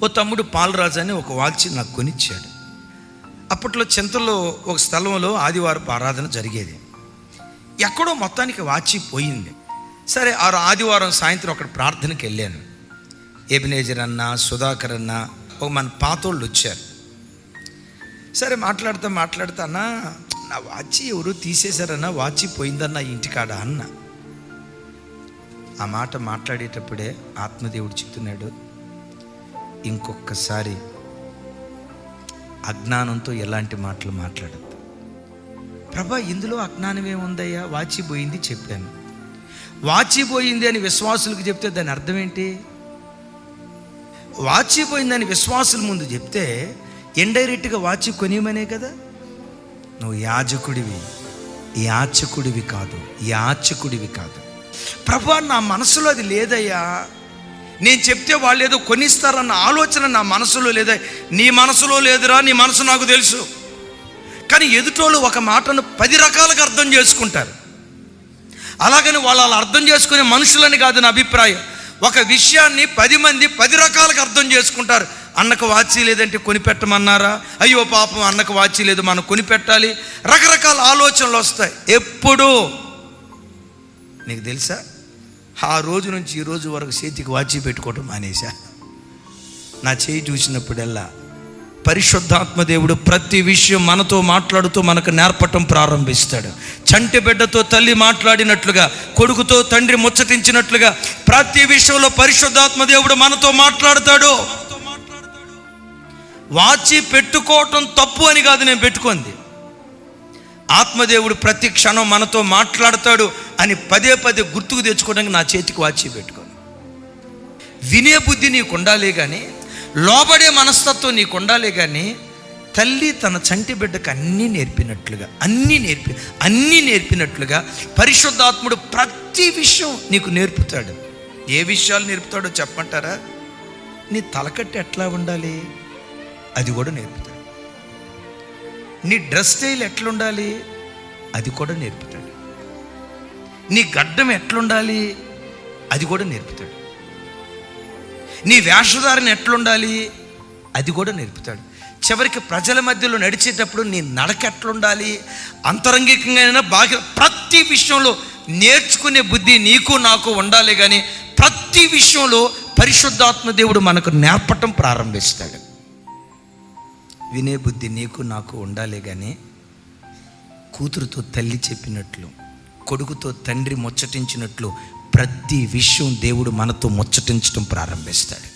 ఓ తమ్ముడు పాలరాజు అని ఒక వాచ్ నాకు కొనిచ్చాడు. అప్పట్లో చింతల్లో ఒక స్థలంలో ఆదివారపు ఆరాధన జరిగేది. ఎక్కడో మొత్తానికి వాచి పోయింది. సరే ఆ ఆదివారం సాయంత్రం అక్కడ ప్రార్థనకి వెళ్ళాను. ఎబినేజర్ అన్న, సుధాకర్ అన్న, ఒక మన పాతోళ్ళు వచ్చారు. సరే మాట్లాడుతా అన్న, నా వాచి ఎవరు తీసేశారన్న, వాచి పోయిందన్న ఇంటికాడ అన్న. ఆ మాట మాట్లాడేటప్పుడే ఆత్మదేవుడు చెప్తున్నాడు, ఇంకొకసారి అజ్ఞానంతో ఎలాంటి మాటలు మాట్లాడద్దు. ప్రభా, ఇందులో అజ్ఞానం ఏముందయ్యా? వాచి పోయింది చెప్పాను. వాచి పోయింది అని విశ్వాసులకు చెప్తే దాని అర్థం ఏంటి? వాచి పోయిందని విశ్వాసుల ముందు చెప్తే ఇండైరెక్ట్గా వాచి కొనియమనే కదా. నువ్వు యాచకుడివి కాదు. ప్రభా, నా మనసులో అది లేదయ్యా, నేను చెప్తే వాళ్ళు ఏదో కొనిస్తారన్న ఆలోచన నా మనసులో లేదా. నీ మనసులో లేదురా, నీ మనసు నాకు తెలుసు. కానీ ఎదుటోళ్ళు ఒక మాటను 10 రకాలుగా అర్థం చేసుకుంటారు. అలాగని వాళ్ళు అలా అర్థం చేసుకునే మనుషులని కాదు నా అభిప్రాయం. ఒక విషయాన్ని 10 మంది 10 రకాలుగా అర్థం చేసుకుంటారు. అన్నకు వాచి లేదంటే కొనిపెట్టమన్నారా? అయ్యో పాపం, అన్నకు వాచి లేదు, మనం కొనిపెట్టాలి. రకరకాల ఆలోచనలు వస్తాయి. ఎప్పుడు నీకు తెలుసా, ఆ రోజు నుంచి ఈ రోజు వరకు చేతికి వాచి పెట్టుకోవటం మానేశా. నా చేయి చూసినప్పుడల్లా పరిశుద్ధాత్మ దేవుడు ప్రతి విషయం మనతో మాట్లాడుతూ మనకు నేర్పటం ప్రారంభిస్తాడు. చంటి బిడ్డతో తల్లి మాట్లాడినట్లుగా, కొడుకుతో తండ్రి ముచ్చటించినట్లుగా ప్రతి విషయంలో పరిశుద్ధాత్మ దేవుడు మనతో మాట్లాడతాడు. వాచి పెట్టుకోవటం తప్పు అని కాదు నేను పెట్టుకుంది. ఆత్మదేవుడు ప్రతి క్షణం మనతో మాట్లాడతాడు అని పదే గుర్తుకు తెచ్చుకోవడానికి నా చేతికి వాచి పెట్టుకోను. వినే బుద్ధి నీకు ఉండాలి కానీ, లోబడే మనస్తత్వం నీకు ఉండాలి కానీ, తల్లి తన చంటి బిడ్డకు అన్నీ నేర్పినట్లుగా పరిశుద్ధాత్ముడు ప్రతి విషయం నీకు నేర్పుతాడు. ఏ విషయాలు నేర్పుతాడో చెప్పమంటారా? నీ తలకట్టు ఎట్లా ఉండాలి అది కూడా నేర్పుతాడు. నీ డ్రెస్ స్టైల్ ఎట్లుండాలి అది కూడా నేర్పుతాడు. నీ గడ్డం ఎట్లుండాలి అది కూడా నేర్పుతాడు. నీ వేషధారణ ఎట్లుండాలి అది కూడా నేర్పుతాడు. చివరికి ప్రజల మధ్యలో నడిచేటప్పుడు నీ నడక ఎట్లుండాలి, అంతరంగికంగా బాగా ప్రతి విషయంలో నేర్చుకునే బుద్ధి నీకు నాకు ఉండాలి. కానీ ప్రతి విషయంలో పరిశుద్ధాత్మ దేవుడు మనకు నేర్పటం ప్రారంభిస్తాడు. వినే బుద్ధి నీకు నాకు ఉండాలి కానీ, కూతురుతో తల్లి చెప్పినట్లు, కొడుకుతో తండ్రి ముచ్చటించినట్లు ప్రతి విషయం దేవుడు మనతో ముచ్చటించడం ప్రారంభిస్తాడు.